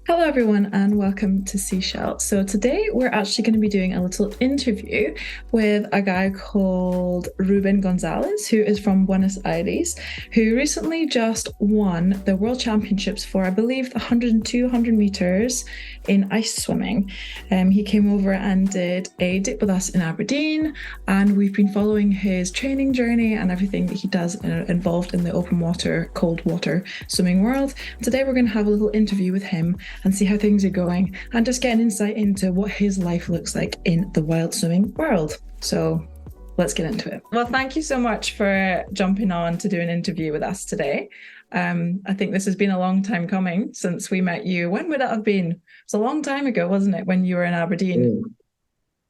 Hello, everyone, and welcome to Seashell. So, today we're actually going to be doing a little interview with a guy called Ruben Gonzales, who is from Buenos Aires, who recently just won the World Championships for, I believe, the 100 and 200 meters in ice swimming. He came over and did a dip with us in Aberdeen, and we've been following his training journey and everything that he does involved in the open water, cold water swimming world. Today, we're going to have a little interview with him and see how things are going and just get an insight into what his life looks like in the wild swimming world. So let's get into it. Well, thank you so much for jumping on to do an interview with us today. I think this has been a long time coming since we met you. When would it have been? It was a long time ago, wasn't it, when you were in Aberdeen?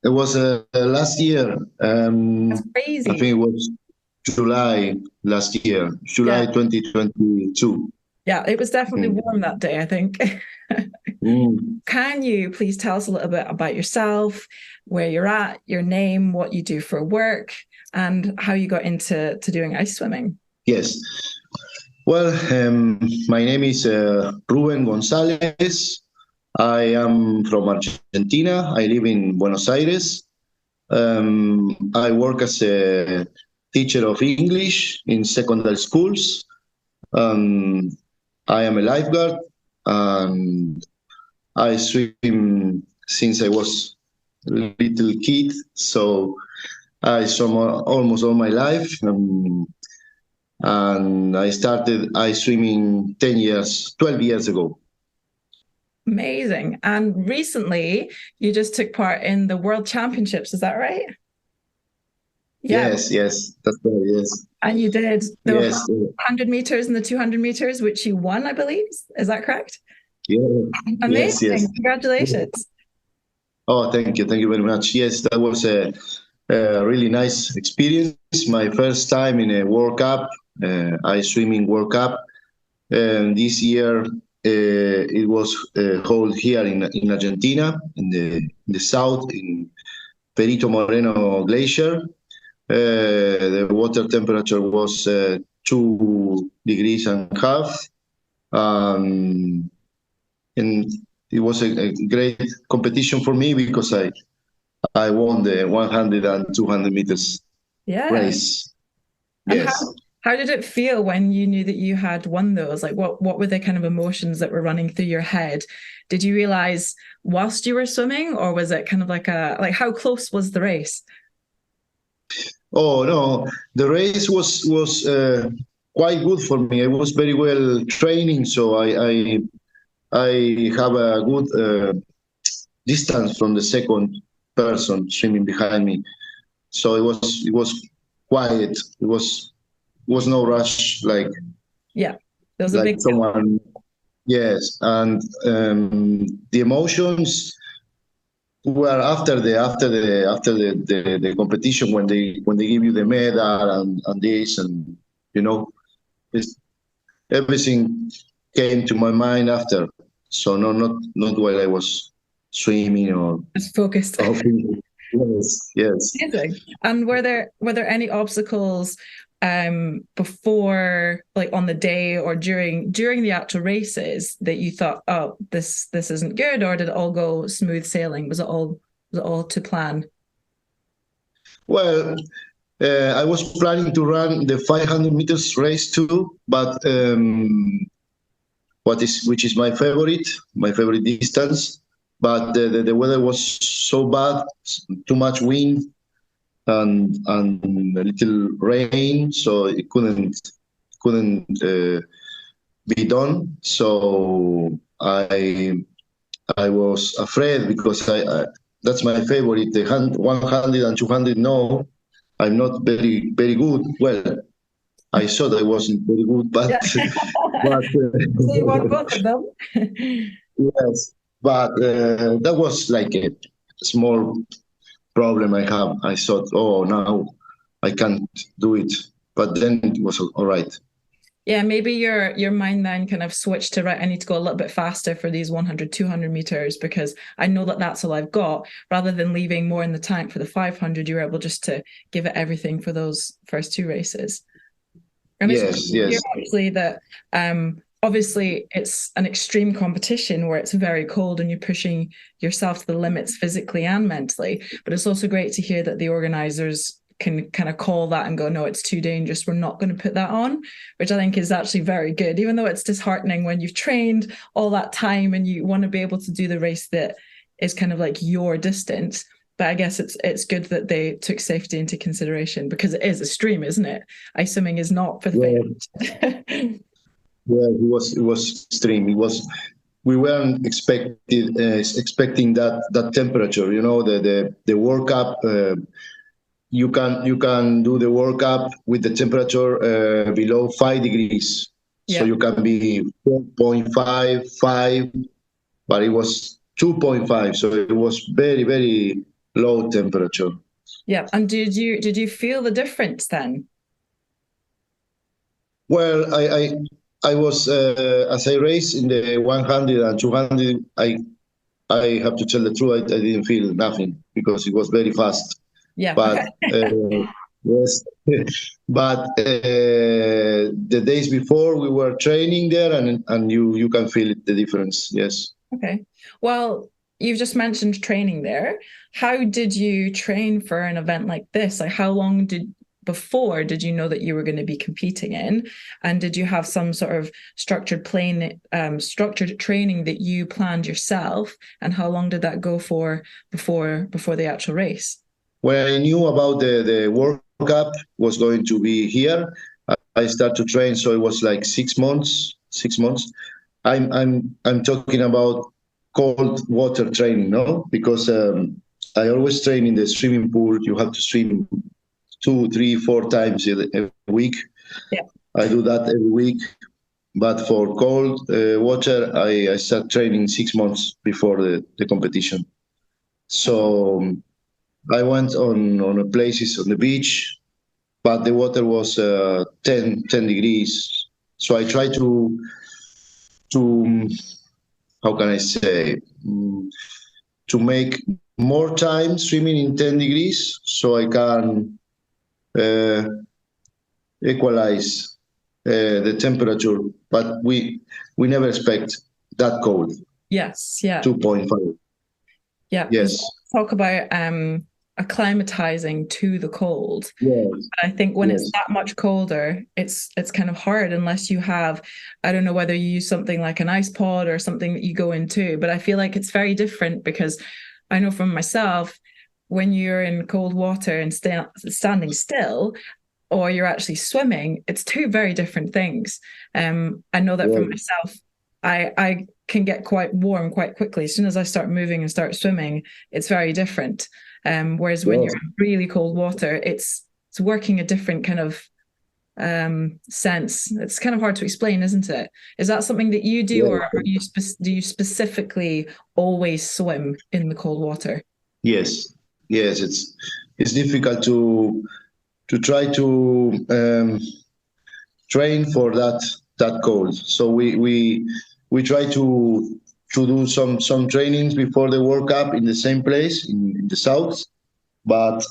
It was last year. That's I think crazy. it was July last year, July Yeah. 2022. Yeah, it was definitely Mm. warm that day, I think. Mm. Can you please tell us a little bit about yourself, where you're at, your name, what you do for work, and how you got into doing ice swimming? Yes. Well, my name is Ruben Gonzales. I am from Argentina. I live in Buenos Aires. I work as a teacher of English in secondary schools. Um, I am a lifeguard, and I swim since I was a little kid, so I swam almost all my life. And I started ice swimming 10 years, 12 years ago. Amazing. And recently, you just took part in the World Championships, is that right? Yeah. Yes, yes, that's right, yes. And you did the Yes, 100 meters and the 200 meters, which you won, I believe. Is that correct? yeah, yes, yes. Amazing. Congratulations. Oh, thank you very much. Yes, that was a really nice experience. My first time in a World Cup, ice swimming World Cup. This year it was held here in Argentina, in the south, in Perito Moreno Glacier. The water temperature was 2 degrees and a half, um, and it was a great competition for me because I won the 100 and 200 meters Yeah. race. And Yes. how did it feel when you knew that you had won those? Like what were the kind of emotions that were running through your head? Did you realize whilst you were swimming, or was it kind of like how close was the race? Oh no, the race was quite good for me. I was very well training, so I have a good distance from the second person swimming behind me. So it was quiet. It was no rush Yeah, there was a like big someone. Yes, and the emotions were after the competition when they give you the medal and this, and you know it's, everything came to my mind after. So no, not while I was swimming or just focused. or yes, yes. Amazing. And were there any obstacles before, like on the day or during the actual races, that you thought, oh, this isn't good, or did it all go smooth sailing? Was it all to plan? Well, I was planning to run the 500 meters race too, but which is my favorite distance. But the weather was so bad, too much wind and a little rain, so it couldn't be done. So I was afraid because I that's my favorite. The 100 and 200. No, I'm not very good. Well, I thought I wasn't very good, but Yeah. but So you won both of them. yes, but that was like a small problem I have. I thought, oh, now I can't do it, but then it was all right. Yeah, maybe your mind then kind of switched to, right, I need to go a little bit faster for these 100, 200 meters because I know that that's all I've got, rather than leaving more in the tank for the 500. You were able just to give it everything for those first two races. And it's Yes, good to hear yes, actually that obviously it's an extreme competition where it's very cold and you're pushing yourself to the limits physically and mentally. But it's also great to hear that the organizers can kind of call that and go, no, it's too dangerous. We're not going to put that on, which I think is actually very good, even though it's disheartening when you've trained all that time and you want to be able to do the race that is kind of like your distance. But I guess it's good that they took safety into consideration because it is extreme, isn't it? Ice swimming is not for the Yeah, faint. yeah, it was extreme. It was we weren't expecting that temperature. You know, the World Cup. You can do the World Cup with the temperature below 5 degrees. So Yeah. you can be 4.5, 5, but it was 2.5. So it was very, very low temperature. Yeah. And did you feel the difference then? Well, I was as I raced in the 100 and 200. I have to tell the truth. I didn't feel nothing because it was very fast. Yeah. But Okay. yes, but the days before we were training there, and you can feel the difference. Yes. Okay. Well, you've just mentioned training there. How did you train for an event like this? Like how long did you know that you were going to be competing in? And did you have some sort of structured training that you planned yourself? And how long did that go for before the actual race? When I knew about the World Cup was going to be here, I started to train. So it was like 6 months. 6 months. I'm talking about cold water training, no? Because I always train in the swimming pool. You have to swim 2, 3, 4 times a week. Yeah. I do that every week. But for cold water, I start training 6 months before the competition. So I went on a places on the beach, but the water was 10 degrees. So I try to how can I say, to make more time swimming in 10 degrees so I can uh, equalize the temperature. But we never expect that cold, Yes. Yeah. 2.5. Yeah. Because Yes, talk about acclimatizing to the cold. yes, I think when it's yes, that much colder, it's kind of hard unless you have, I don't know whether you use something like an ice pod or something that you go into, but I feel like it's very different because I know from myself, when you're in cold water and standing still, or you're actually swimming, it's two very different things. I know that for yes, myself, I can get quite warm quite quickly. As soon as I start moving and start swimming, it's very different. Whereas when you're yes, in really cold water, it's working a different kind of sense. It's kind of hard to explain, isn't it? Is that something that you do, or yes, do you specifically always swim in the cold water? yes, yes. It's difficult to try to train for that cold. So we try to do some trainings before the World Cup in the same place in the south, but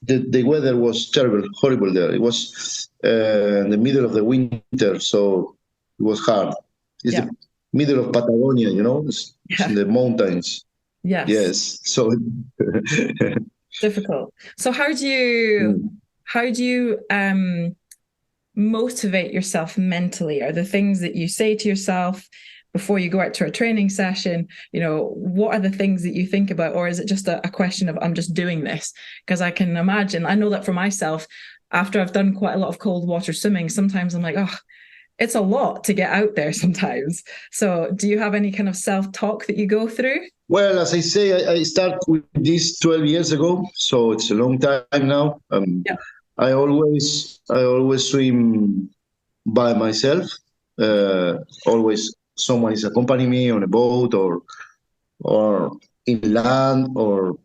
the weather was terrible, horrible there. It was in the middle of the winter, so it was hard. It's Yeah, the middle of Patagonia, you know. It's in yeah, the mountains. yes, Yes, so difficult. So how do you motivate yourself mentally? Are the things that you say to yourself before you go out to a training session, what are the things that you think about? Or is it just a question of, I'm just doing this? Because I can imagine, I know that for myself, after I've done quite a lot of cold water swimming, sometimes I'm like, oh, it's a lot to get out there sometimes. So do you have any kind of self-talk that you go through? well, as I say, I start with this 12 years ago, so it's a long time now. Yeah. I always swim by myself. Always someone is accompanying me on a boat or in land, or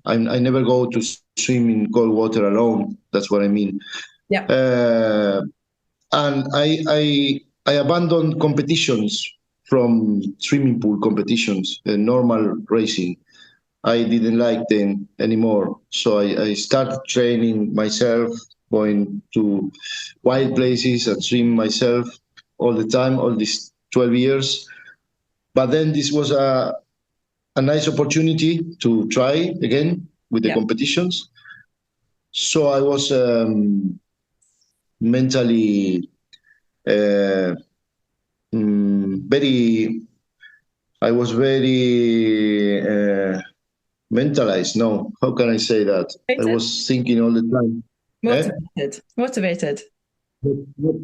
I never go to swim in cold water alone. That's what I mean. Yeah. Uh, and I abandoned competitions from swimming pool competitions, normal racing. I didn't like them anymore. So I started training myself, going to wild places and swim myself. all the time, all these 12 years. But then this was a nice opportunity to try again with the Yeah. competitions. So I was mentally uh, very, I was very mentalized. No, how can I say that? I Motivated. was thinking all the time. Eh? Motivated. Motivated.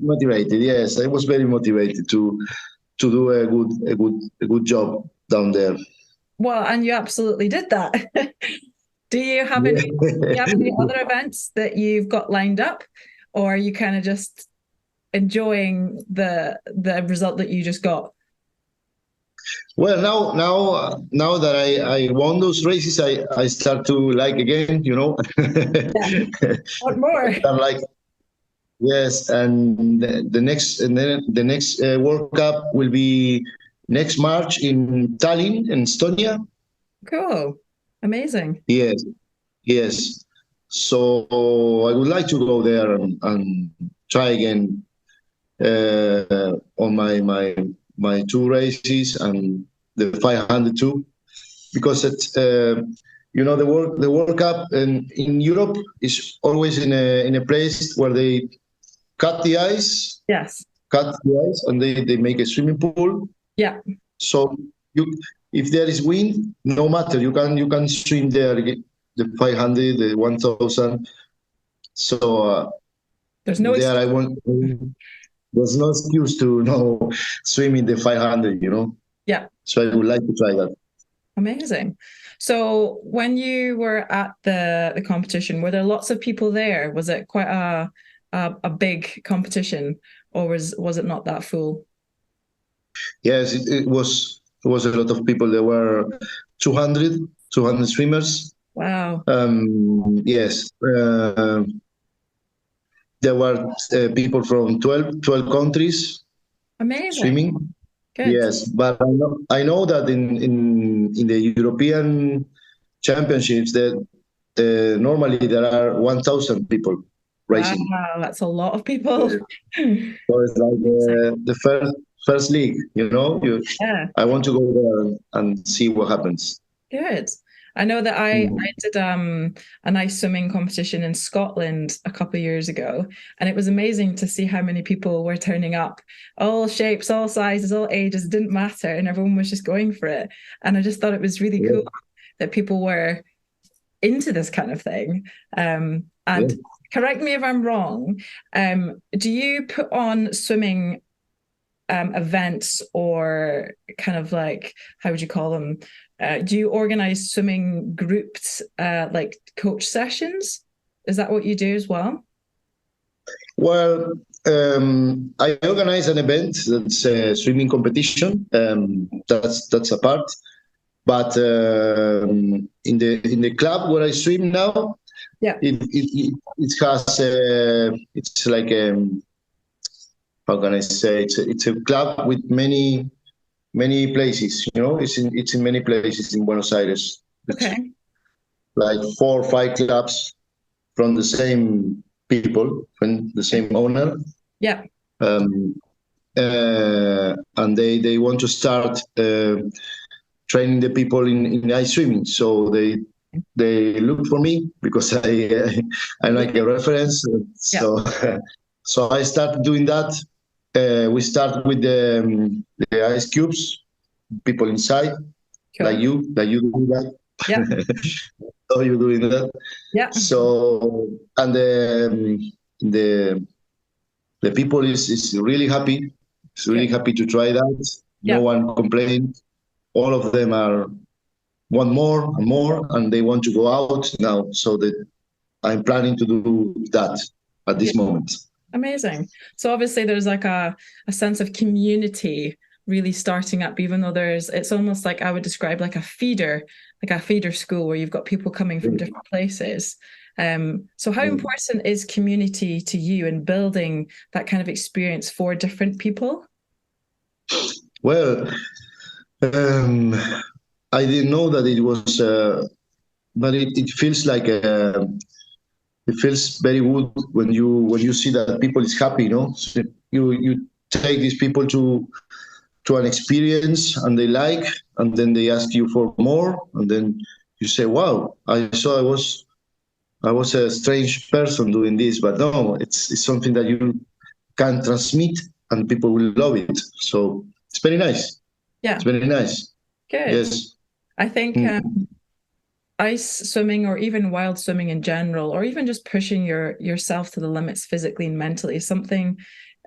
Motivated, yes. I was very motivated to do a good job down there. Well, and you absolutely did that. Do you have any do you have any Yeah. other events that you've got lined up, or are you kind of just enjoying the result that you just got? Well, now that I won those races, I start to like again. Yeah. What more? Start like yes, and the next World Cup will be next March in Tallinn, in Estonia. Cool. Amazing. Yes, yes. So I would like to go there and try again on my two races and the 500 too, because it's the World Cup in Europe is always in a place where they cut the ice, Yes. and they make a swimming pool. Yeah. So you, if there is wind, no matter, you can swim there, the 500, the 1,000. So There's no there I excuse. want. There's no excuse to swim in the 500. Yeah. So I would like to try that. Amazing. So when you were at the competition, were there lots of people there? Was it quite a big competition, or was it not that full? Yes, it was a lot of people. There were 200 swimmers. Wow. Yes, there were people from 12 countries Amazing. swimming. Good. Yes, but I know that in the European championships that normally there are 1,000 people Wow, racing. that's a lot of people. Yeah. So it's like Amazing. the first league. Yeah. I want to go there and see what happens. Good. I know that I Mhm. did a nice swimming competition in Scotland a couple of years ago, and it was amazing to see how many people were turning up. All shapes, all sizes, all ages, it didn't matter, and everyone was just going for it. And I just thought it was really Yeah, cool that people were into this kind of thing. yeah. And correct me if I'm wrong, do you put on swimming events, or kind of like, how would you call them? Do you organize swimming groups, like coach sessions? Is that what you do as well? Well, I organize an event that's a swimming competition. That's a part. But in the club where I swim now, Yeah. it has it's like how can I say, it's a club with many places. It's in many places in Buenos Aires. It's Okay. like 4 or 5 clubs from the same people, from the same owner. Yeah. Um, and they want to start training the people in ice swimming. So they look for me because I'm like a reference. Yeah. So so I start doing that. We start with the ice cubes, people inside, like Cool. you do that. Yeah. So you're doing that. Yeah. So and the the people is really happy. It's really Good. happy to try that. No Yeah. one complained. All of them are want more and more, and they want to go out now. So that I'm planning to do that at Yeah. this moment. Amazing. So obviously there's like a sense of community really starting up, even though it's almost like I would describe like a feeder school where you've got people coming from different places. So how important is community to you in building that kind of experience for different people? Well, um, I didn't know that it was, but it feels like it feels very good when you see that people is happy. So you take these people to an experience and they like, and then they ask you for more, and then you say, wow, I was a strange person doing this, but no, it's something that you can transmit and people will love it. So it's very nice. It's Yeah, very nice. good. Yes. I think Mm. ice swimming or even wild swimming in general, or even just pushing yourself to the limits physically and mentally is something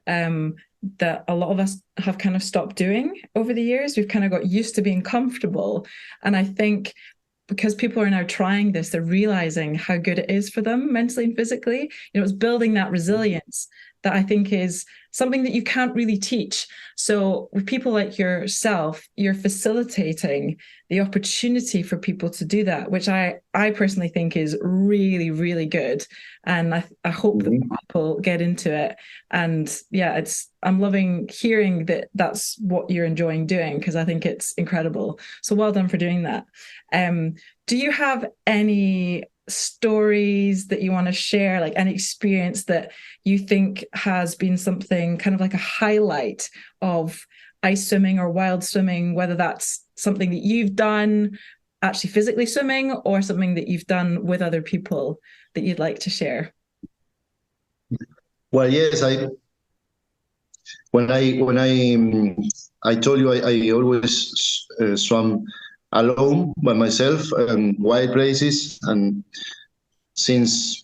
um, that a lot of us have kind of stopped doing over the years. We've kind of got used to being comfortable. And I think because people are now trying this, they're realizing how good it is for them mentally and physically. It's building that resilience that I think is something that you can't really teach. So with people like yourself, you're facilitating the opportunity for people to do that, which I personally think is really, really good. And I hope that Mhm. people get into it. And yeah, I'm loving hearing that that's what you're enjoying doing, because I think it's incredible. So well done for doing that. Um, do you have any stories that you want to share, like any experience that you think has been something kind of like a highlight of ice swimming or wild swimming, whether that's something that you've done actually physically swimming or something that you've done with other people that you'd like to share? Well, yes, I told you I always swam alone by myself and wide places, and since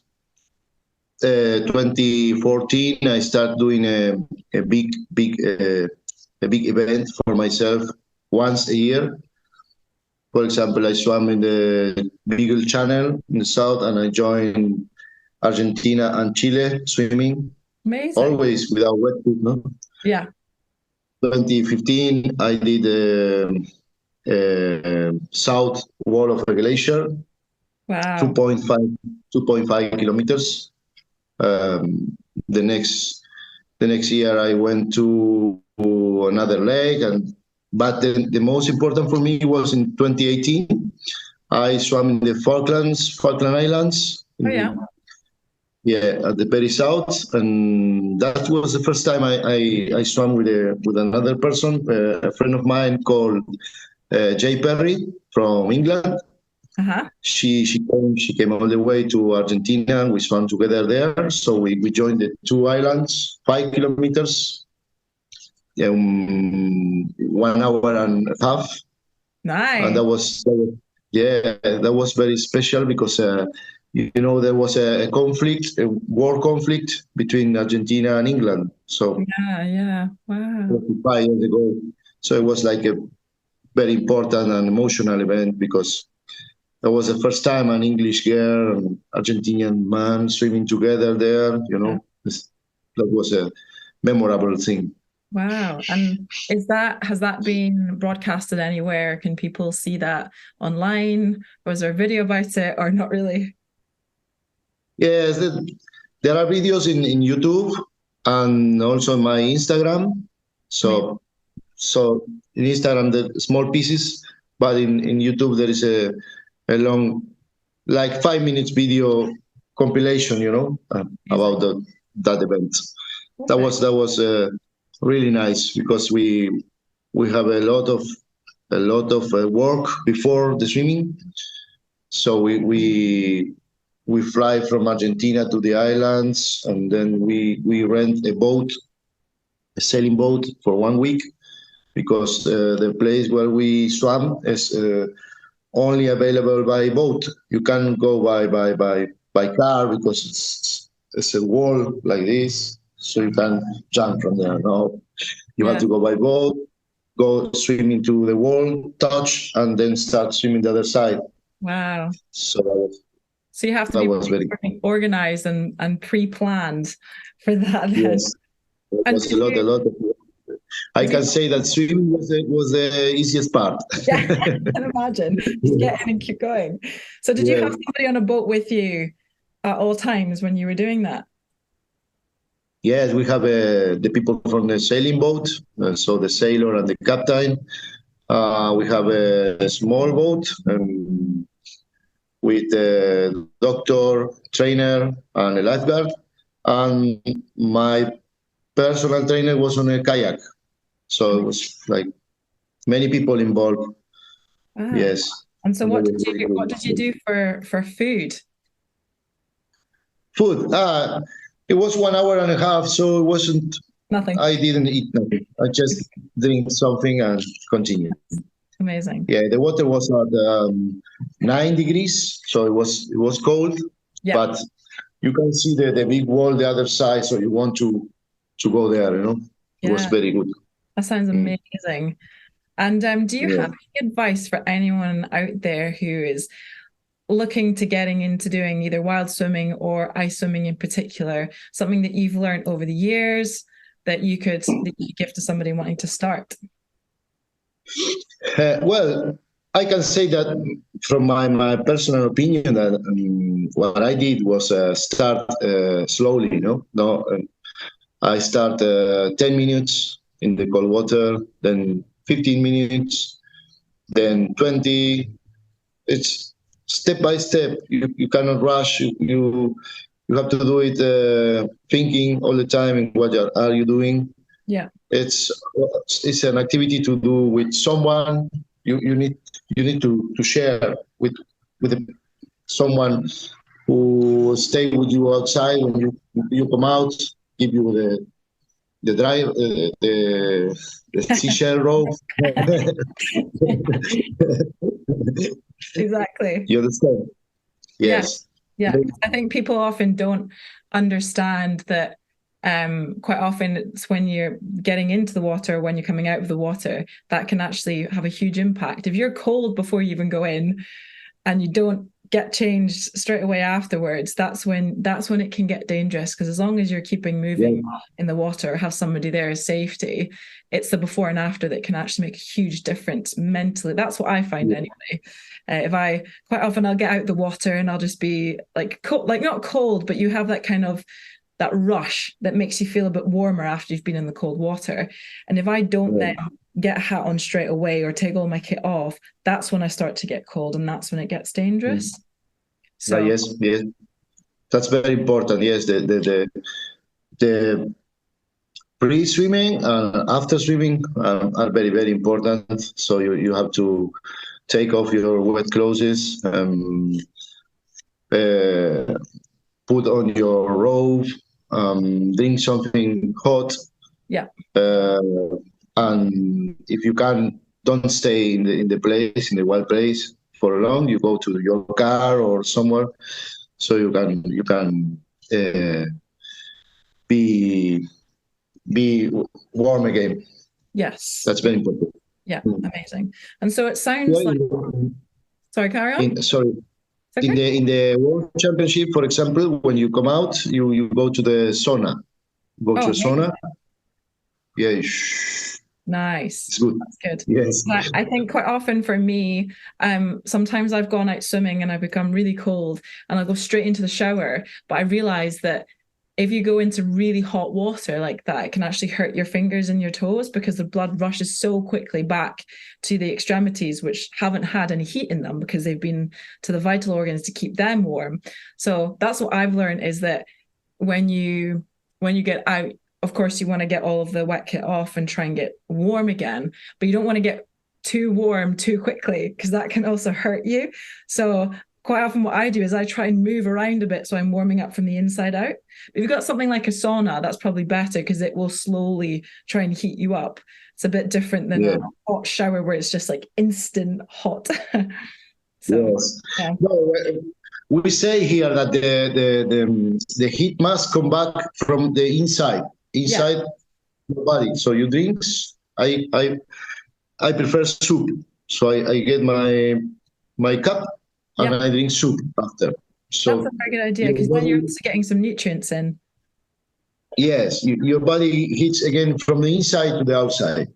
2014 I started doing a big event for myself once a year. For example, I swam in the Beagle Channel in the south, and I joined Argentina and Chile swimming, Amazing. always without wetsuit. No? Yeah. 2015, I did south wall of a glacier, Wow. 2.5 kilometers. Um, the next year, I went to another lake, but the most important for me was in 2018. I swam in the Falkland Islands, Oh yeah. yeah, at the very south, and that was the first time I swam with another person, a friend of mine called Jay Perry from England. Uh-huh. She came all the way to Argentina, and we swam together there. So we joined the two islands, 5 kilometers, 1 hour and a half, and Nice. yeah, that was very special because there was a conflict, a war conflict between Argentina and England. So Yeah, yeah. Wow. 45 years ago. So it was like a very important and emotional event because that was the first time an English girl and Argentinian man swimming together there. Yeah. That was a memorable thing. Wow. And has that been broadcasted anywhere? Can people see that online? Was there a video about it or not really? Yes, there are videos in YouTube and also on my Instagram. Maybe. So in Instagram, the small pieces, but in YouTube there is a long, like 5 minutes video compilation, about Amazing. that event. Perfect. That was really nice because we have a lot of work before the swimming. So we fly from Argentina to the islands, and then we rent a sailing boat for 1 week because the place where we swam is only available by boat. You can't go by car because it's a wall like this, so you can't jump from there. No, you have Yeah. to go by boat, go swim into the wall, touch, and then start swimming the other side. Wow. So So you have to that be was very organized and pre-planned for that then. yes. It And was a lot of. I did you can say that swimming was the easiest part. yeah, I can imagine. Just get in and keep going. So did you have Yeah. somebody on a boat with you at all times when you were doing that? Yes, we have the people from the sailing boat, so the sailor and the captain. We have a small boat with a doctor, trainer, and a lifeguard. And my personal trainer was on a kayak. So it was like many people involved. Wow. Yes. And so And they what were did very you what did you good. do for food? Food. It was 1 hour and a half, so it wasn't. Nothing. I didn't eat nothing. I just drink something and continue. Amazing. Yeah, the water was at 9 degrees, so it was cold, Yeah. but you can see the big wall the other side, so you want to go there. It was Yeah. very good. That sounds Mm, amazing. And do you yeah. have any advice for anyone out there who is looking to getting into doing either wild swimming or ice swimming in particular, something that you've learned over the years that you could give to somebody wanting to start? Well, I can say that from my personal opinion that what I did was start slowly. No, I start 10 minutes in the cold water, then 15 minutes, then 20. It's step by step. You cannot rush. You have to do it thinking all the time. What are you doing? Yeah. It's it's an activity to do with someone. You need to share with someone who stay with you outside when you come out, give you the drive the seashell rope. Exactly. You understand? Yes. Yes. Yeah. I think people often don't understand that quite often it's when you're getting into the water, when you're coming out of the water, that can actually have a huge impact. If you're cold before you even go in and you don't get changed straight away afterwards, that's when it can get dangerous. Because as long as you're keeping moving Yeah. in the water, have somebody there as safety, it's the before and after that can actually make a huge difference mentally. That's what I find anyway. If I quite often I'll get out the water and I'll just be like cold, like not cold, but you have that kind of that rush that makes you feel a bit warmer after you've been in the cold water. And if I don't then get a hat on straight away or take all my kit off, that's when I start to get cold and that's when it gets dangerous. So Yes, yes. That's very important. Yes, the pre-swimming and after swimming are very, very important. So you have to take off your wet clothes, uh, put on your robe, drink something hot, yeah, uh, and if you can, don't stay in the wild place for long. You go to your car or somewhere, so you can uh, be be warm again. yes, That's very important. yeah, Mm. amazing. And so it Yeah, sounds like, sorry, carry on. sorry. It's In okay. the World Championship, for example, when you come out, you go to the sauna. Go Oh, to a amazing. sauna. Yeah, Nice. it's good. That's good. Yes. I think quite often for me, sometimes I've gone out swimming and I become really cold and I'll go straight into the shower. But I realize that if you go into really hot water like that, it can actually hurt your fingers and your toes because the blood rushes so quickly back to the extremities, which haven't had any heat in them because they've been to the vital organs to keep them warm. So that's what I've learned is that when you get out, of course you want to get all of the wet kit off and try and get warm again, but you don't want to get too warm too quickly because that can also hurt you. So quite often what I do is I try and move around a bit so I'm warming up from the inside out. If you've got something like a sauna, that's probably better because it will slowly try and heat you up. It's a bit different than Yeah. a hot shower where it's just like instant hot. So Yes. yeah. No, we say here that the heat must come back from the Yeah. inside the body. So you drinks. I prefer soup. So I get my cup and Yeah. I drink soup after. That's a So very good idea your because then you're body, also getting some nutrients in. yes, your body heats again from the inside to the outside,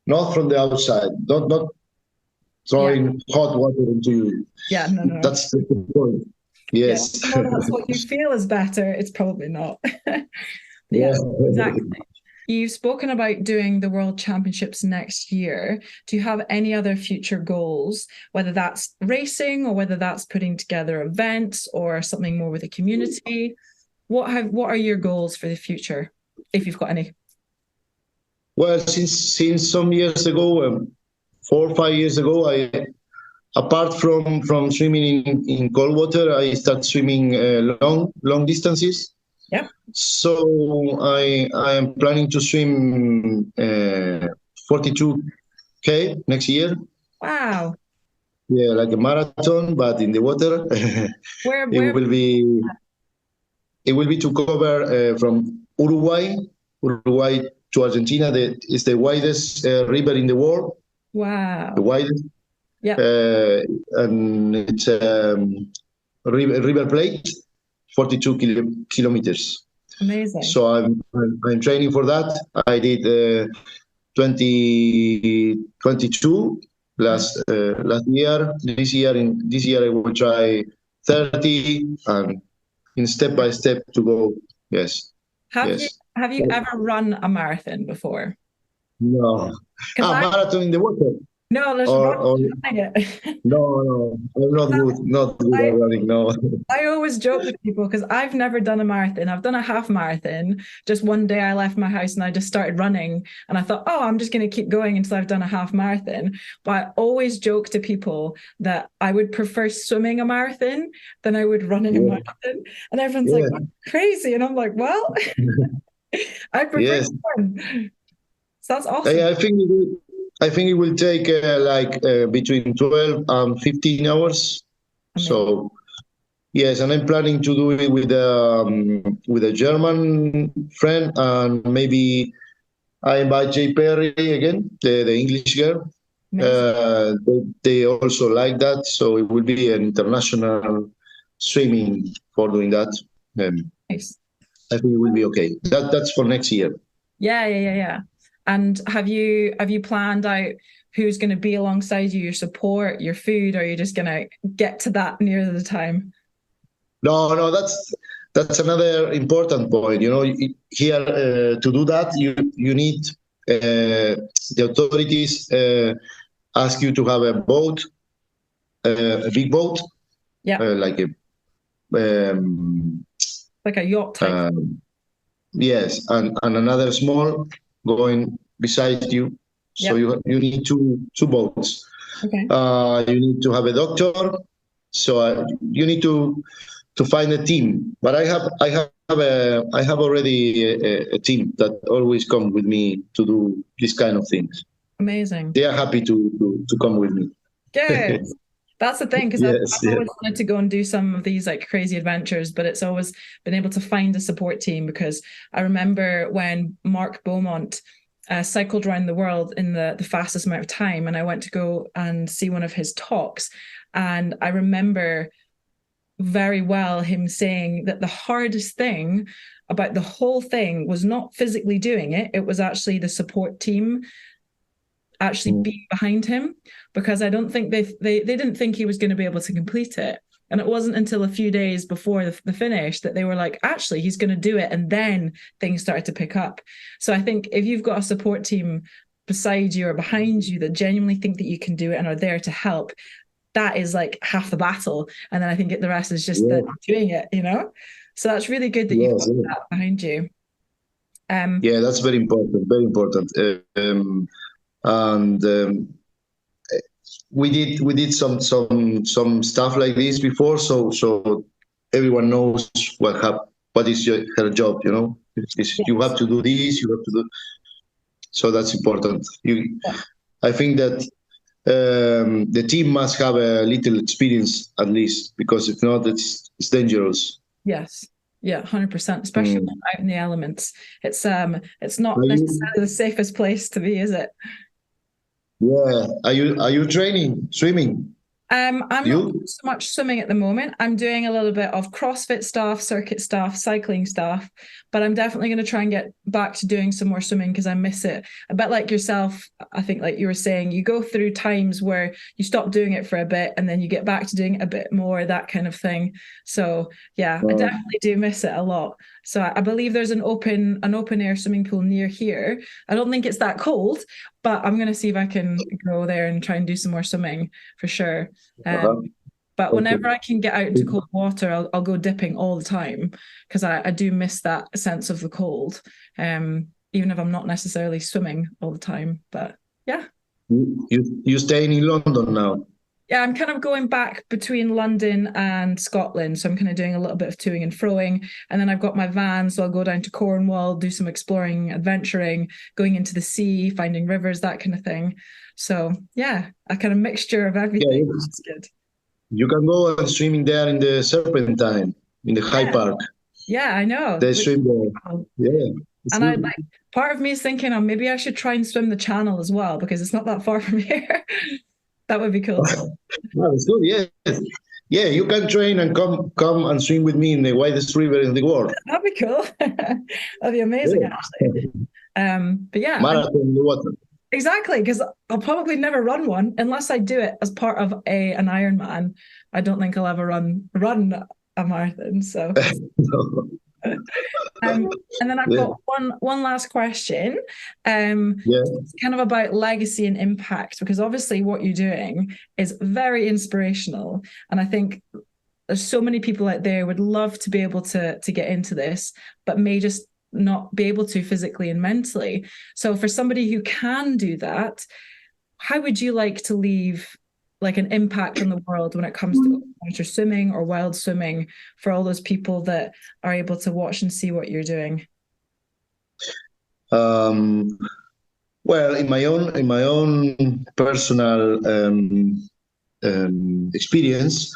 not from the outside. Not Yeah. throwing hot water into you. Yeah. No, no, no. That's the point. Yeah, Yes. even though that's what you feel is better, it's probably not. Yeah, Yeah. exactly. You've spoken about doing the World Championships next year. Do you have any other future goals, whether that's racing or whether that's putting together events or something more with the community? What are your goals for the future, if you've got any? Well, since some years ago, 4 or 5 years ago, I apart from swimming in cold water, I start swimming long distances. Yep. So I am planning to swim 42K next year. Wow. Yeah, like a marathon, but in the water. Where it where will be it will be to cover from Uruguay to Argentina. That is the widest river in the world, the wow. widest, Yep. uh, and it's river plate, 42 kilometers. Amazing. So I'm training for that. I did 2022 last year. This year I will try 30 and in step by step to go. Yes, Have you yes. have you ever run a marathon before? No. Because I Marathon in the water no, there's or running it. no, I'm not good at running. No. I always joke with people because I've never done a marathon. I've done a half marathon. Just one day I left my house and I just started running. And I thought, oh, I'm just going to keep going until I've done a half marathon. But I always joke to people that I would prefer swimming a marathon than I would running a Yeah, marathon. And everyone's like, yeah, crazy. And I'm like, well, I prefer to yes. swim. So that's I, awesome. I think it will, I think it will take like between 12 and 15 hours. Amazing. So yes, and I'm planning to do it with a German friend, and maybe I invite Jay Perry again, the English girl. Amazing. They also like that, so it will be an international swimming for doing that. Um, Nice. I think it will be okay. That's for next year. Yeah. And have you planned out who's going to be alongside you, your support, your food, or are you just going to get to that near the time? No, that's another important point. Here to do that, you need the authorities ask you to have a boat, a big boat, Yeah, like a um, like a yacht type. uh, yes, and another small going beside you. So Yeah. you need two boats. Okay. You need to have a doctor. So you need to find a team. But I have already a team that always come with me to do this kind of things. Amazing. They are happy to come with me. Good. That's the thing, because I've Yes, yes. always wanted to go and do some of these like crazy adventures, but it's always been able to find a support team because I remember when Mark Beaumont cycled around the world in the fastest amount of time, and I went to go and see one of his talks, and I remember very well him saying that the hardest thing about the whole thing was not physically doing it, it was actually the support team actually Mm. being behind him, because I don't think they didn't think he was going to be able to complete it. And it wasn't until a few days before the finish that they were like, actually, he's going to do it. And then things started to pick up. So I think if you've got a support team beside you or behind you that genuinely think that you can do it and are there to help, that is like half the battle. And then I think the rest is just the Yeah, doing it. So that's really good that you've yes, got yes. that behind you. Um, Yeah, that's very important. Very important. And we did some stuff like this before, so everyone knows what is her job. You have yes. to do this. You have to do. So that's important. I think that the team must have a little experience at least, because if not, it's dangerous. Yes. Yeah, 100%, especially when Mm. out in the elements. It's not Are you? necessarily the safest place to be, is it? Yeah. Are you training swimming? I'm not doing You? so much swimming at the moment. I'm doing a little bit of CrossFit stuff, circuit stuff, cycling stuff, but I'm definitely going to try and get back to doing some more swimming because I miss it. A bit like yourself, I think, like you were saying, you go through times where you stop doing it for a bit and then you get back to doing it a bit more, that kind of thing. So yeah, I Uh, definitely do miss it a lot. So I believe there's an open air swimming pool near here. I don't think it's that cold, but I'm going to see if I can go there and try and do some more swimming for sure. Um, uh-huh. but Okay. whenever I can get out into cold water, I'll go dipping all the time because I do miss that sense of the cold. Um, even if I'm not necessarily swimming all the time. But yeah. You staying in London now? Yeah, I'm kind of going back between London and Scotland. So I'm kind of doing a little bit of toing and froing. And then I've got my van. So I'll go down to Cornwall, do some exploring, adventuring, going into the sea, finding rivers, that kind of thing. So yeah, a kind of mixture of Yeah, everything, which is good. you can go and swimming there in the Serpentine, in the High Yeah, Park. yeah, I know. They swim there. Yeah, it's And I good. like part of me is thinking, oh, maybe I should try and swim the channel as well because it's not that far from here. That would be cool too. No, it's good. Yes, yeah. You can train and come and swim with me in the widest river in the world. That'd be cool. That'd be amazing, actually. Yeah. But yeah, and Marathon in the water. exactly, because I'll probably never run one unless I do it as part of an Ironman. I don't think I'll ever run a marathon. So we'll see. And then I've Yeah, got one last question. yeah. It's kind of about legacy and impact, because obviously what you're doing is very inspirational. And I think there's so many people out there would love to be able to get into this, but may just not be able to physically and mentally. So for somebody who can do that, how would you like to leave like an impact on the world when it comes to winter swimming or wild swimming for all those people that are able to watch and see what you're doing? Um, well, in my own personal experience,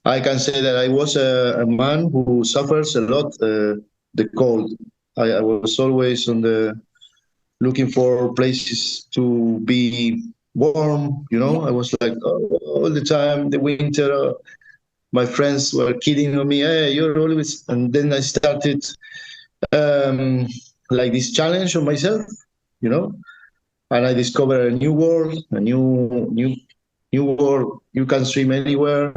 I can say that I was a man who suffers a lot the cold. I was always on the looking for places to be warm. You Yeah, know, I was like all the time the winter. My friends were kidding on me. Hey, you're always. And then I started um, like this challenge on myself. You know, and I discovered a new world, a new world. You can swim anywhere.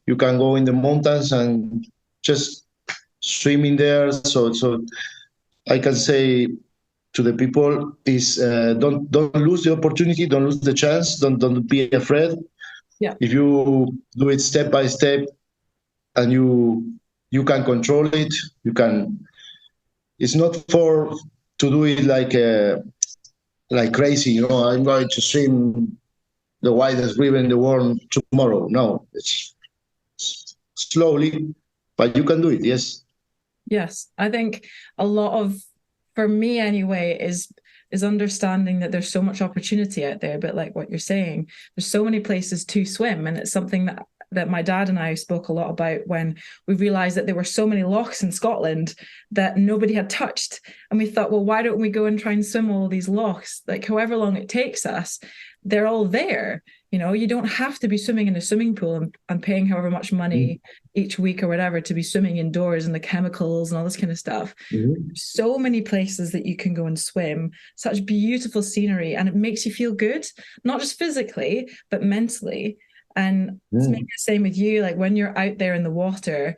You can go in the mountains and just swim in there. So I can say to the people is don't lose the opportunity, don't lose the chance, don't be afraid. yeah, If you do it step by step and you can control it, you can. It's not for to do it like crazy. You know, I'm going to swim the widest river in the world tomorrow. No, it's slowly, but you can do it. Yes. yes. I think a lot of, for me anyway, is understanding that there's so much opportunity out there, but like what you're saying, there's so many places to swim, and it's something that my dad and I spoke a lot about when we realized that there were so many lochs in Scotland that nobody had touched. And we thought, well, why don't we go and try and swim all these lochs? Like however long it takes us, they're all there. You know, you don't have to be swimming in a swimming pool and paying however much money each week or whatever to be swimming indoors and the chemicals and all this kind of stuff. Mm-hmm. So many places that you can go and swim, such beautiful scenery, and it makes you feel good, not just physically, but mentally. And it's maybe the same with you, like when you're out there in the water,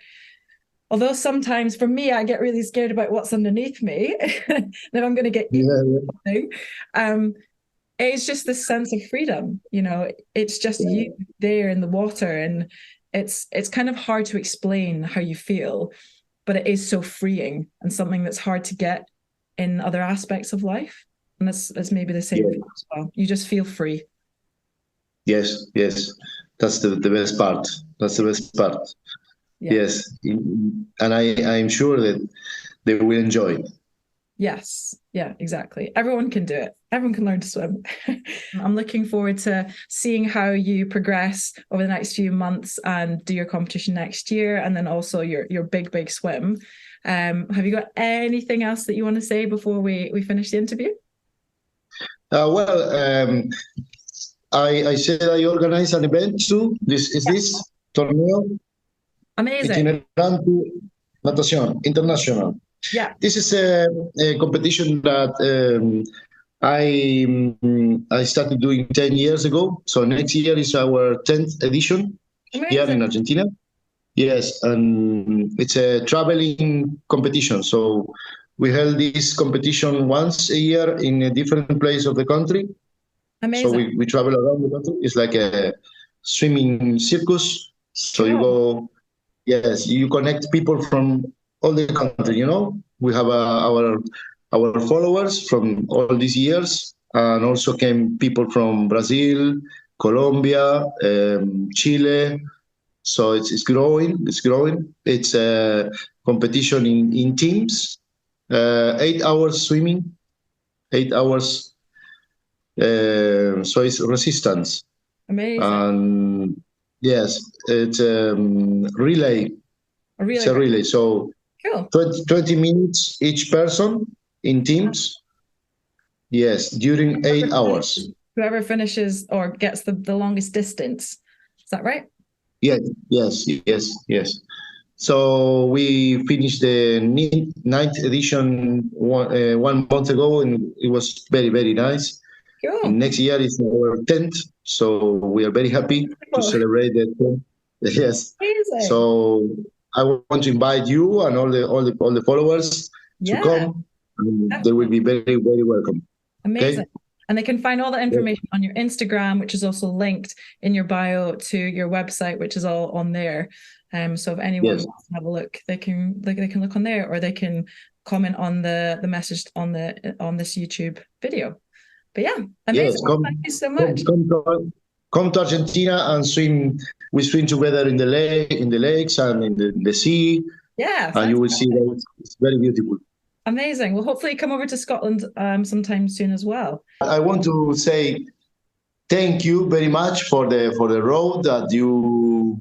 although sometimes for me, I get really scared about what's underneath me, that I'm going to get eaten. Yeah, yeah, Um, it's just this sense of freedom, you know, it's just yeah. you there in the water, and it's kind of hard to explain how you feel, but it is so freeing and something that's hard to get in other aspects of life. And that's maybe the same for Yeah. you as well. You just feel free. Yes, yes. That's the best part. That's the best part. Yeah. Yes. And I'm sure that they will enjoy it. Yes. Yeah, exactly. Everyone can do it. Everyone can learn to swim. I'm looking forward to seeing how you progress over the next few months and do your competition next year, and then also your big swim. Have you got anything else that you want to say before we finish the interview? Well, I said I organize an event too. This is Yeah. this torneo Amazing. itinerante natación international. Yeah. This is a competition that I started doing 10 years ago. So next year is our 10th edition here Amazing. in Argentina. Yes, and it's a traveling competition. So we held this competition once a year in a different place of the country. So Amazing. we travel around the country. It's like a swimming circus. So you Cool. go, yes, you connect people from all the country. You know, we have our our followers from all these years, and also came people from Brazil, Colombia, Chile. So it's growing. It's growing. It's a competition in teams. 8 hours swimming, 8 hours. So it's resistance, Amazing. and yes, it's relay. A It's really a great. relay. So Cool. 20 minutes each person in teams. Yes, during Whoever 8 hours. finishes, whoever finishes or gets the longest distance. Is that right? Yes, yes, yes, yes. So we finished the ninth edition 1 month ago, and it was very, very nice. And Cool. next year is our 10th, so we are very happy to Well, celebrate the 10th. Yes. amazing. So I want to invite you and all the followers to Yeah, come. And they will definitely. be very, very welcome. Amazing. Okay. And they can find all that Yes. information on your Instagram, which is also linked in your bio to your website, which is all on there. So if anyone Yes. wants to have a look, they can look on there, or they can comment on the message on this YouTube video. But yeah, Yes. amazing. Thank you so Come, much. come to, come to Argentina and swim. We swim together in the lake, in the lakes, and in the sea, Yeah, and you sounds will see that it's very beautiful. amazing. Well, hopefully come over to Scotland sometime soon as well. I want to say thank you very much for the road that you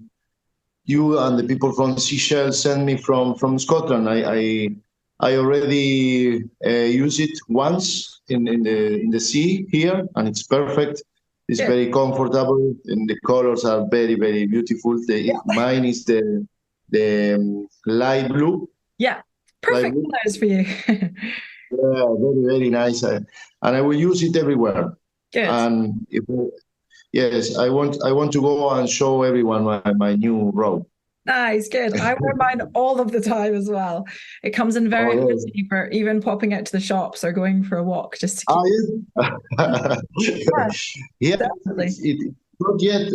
and the people from Seashell sent me from Scotland. I already used it once in the sea here, and it's perfect. It's Good. very comfortable, and the colors are very, very beautiful. Mine is the light blue, Yeah, light perfect blue. clothes for you. Yeah, very, very nice, and I will use it everywhere. Good. And yes, I want to go and show everyone my new robe. Nice, good. I wear mine all of the time as well. It comes in Oh very yes. handy for even popping out to the shops or going for a walk just to Ah, keep. Yeah, yes. Yeah, definitely. it's not yet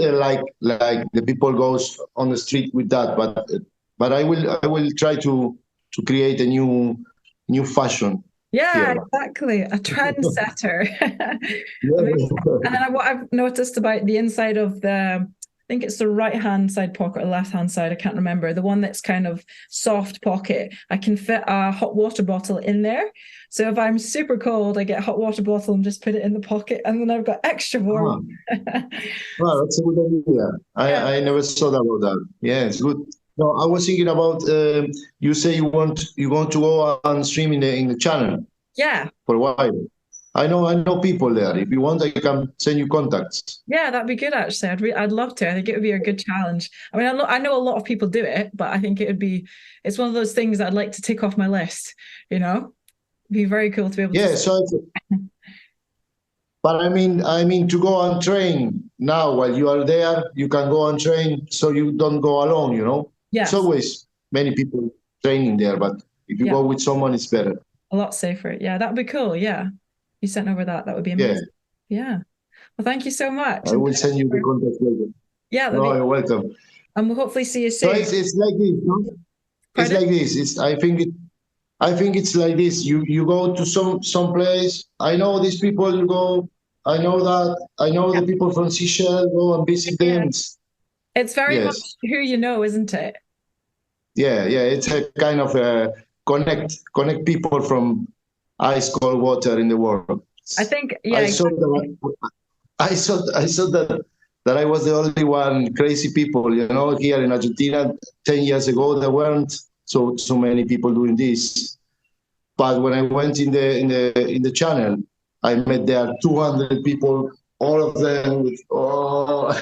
like the people goes on the street with that, but I will try to create a new fashion Yeah, here. exactly. A trendsetter. Amazing. Yeah. And then what I've noticed about the inside of I think it's the right hand side pocket or left hand side, I can't remember, the one that's kind of soft pocket. I can fit a hot water bottle in there. So if I'm super cold, I get a hot water bottle and just put it in the pocket, and then I've got extra warm. Ah, well, that's a good idea. Yeah. I never thought about that. Yeah, it's good. No, I was thinking about you say you want to go and swim in the channel Yeah. for a while. I know people there. If you want, I can send you contacts. Yeah, that'd be good actually. I'd love to. I think it would be a good challenge. I mean, I know a lot of people do it, but I think it's one of those things that I'd like to tick off my list, you know? It'd be very cool to be able to. Yeah, but I mean to go and train now while you are there, you can go and train so you don't go alone, It's Yes. always many people training there, but if you Yeah. go with someone, it's better. A lot safer. Yeah, that'd be cool. Yeah. You sent over that would be Yeah, amazing. Yeah. Well, thank you so much. I And will send you the contact later. yeah, that'd No, be you're welcome. and we'll hopefully see you So soon. it's like this, no? It's Pardon? like this. I think it's like this. You go to some place. I know these people. You go. I know that. I know Yeah. the people from Seashell. Go and visit them. Yeah. It's very much Yes. who you know, isn't it? Yeah. Yeah. It's a kind of connect people from ice cold water in the world. I think, yeah, I saw exactly. that. I saw that I was the only one crazy people. Here in Argentina, 10 years ago, there weren't so many people doing this. But when I went in the channel, I met there 200 people, all of them with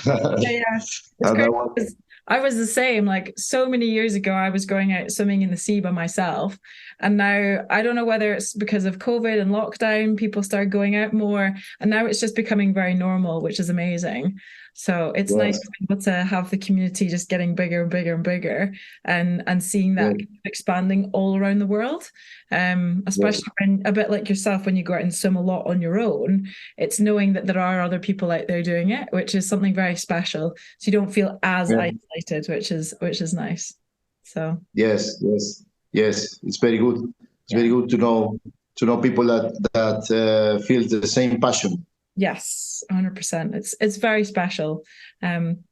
Yeah, yeah. It's and I crazy was, because I was the same. Like so many years ago, I was going out swimming in the sea by myself. And now I don't know whether it's because of COVID and lockdown, people started going out more. And now it's just becoming very normal, which is amazing. So it's nice yes, to be able to have the community just getting bigger and bigger and bigger and seeing that yes, kind of expanding all around the world. yes, Especially when a bit like yourself, when you go out and swim a lot on your own, it's knowing that there are other people out there doing it, which is something very special. So you don't feel as yes, isolated, which is nice. So yes, yes, yes. It's very good. It's yeah, very good to know people that feel the same passion. Yes, 100%. It's very special.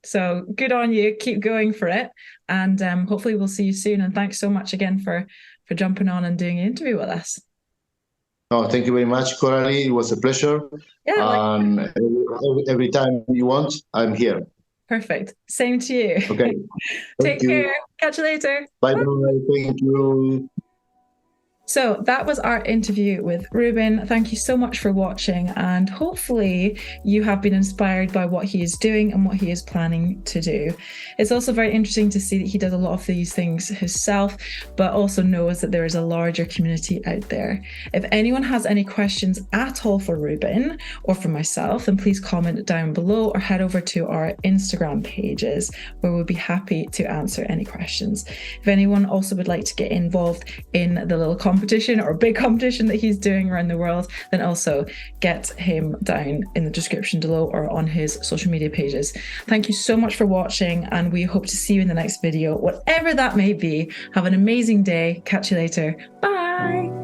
So good on you. Keep going for it, and hopefully we'll see you soon. And thanks so much again for jumping on and doing an interview with us. Oh, thank you very much, Coralie. It was a pleasure. Yeah, Every time you want, I'm here. Perfect. Same to you. Okay. Take care. Catch you later. Bye. Thank you. So that was our interview with Ruben. Thank you so much for watching, and hopefully you have been inspired by what he is doing and what he is planning to do. It's also very interesting to see that he does a lot of these things himself, but also knows that there is a larger community out there. If anyone has any questions at all for Ruben or for myself, then please comment down below or head over to our Instagram pages, where we'll be happy to answer any questions. If anyone also would like to get involved in the little competition or big competition that he's doing around the world, then also get him down in the description below or on his social media pages. Thank you so much for watching, and we hope to see you in the next video, whatever that may be. Have an amazing day. Catch you later. Bye.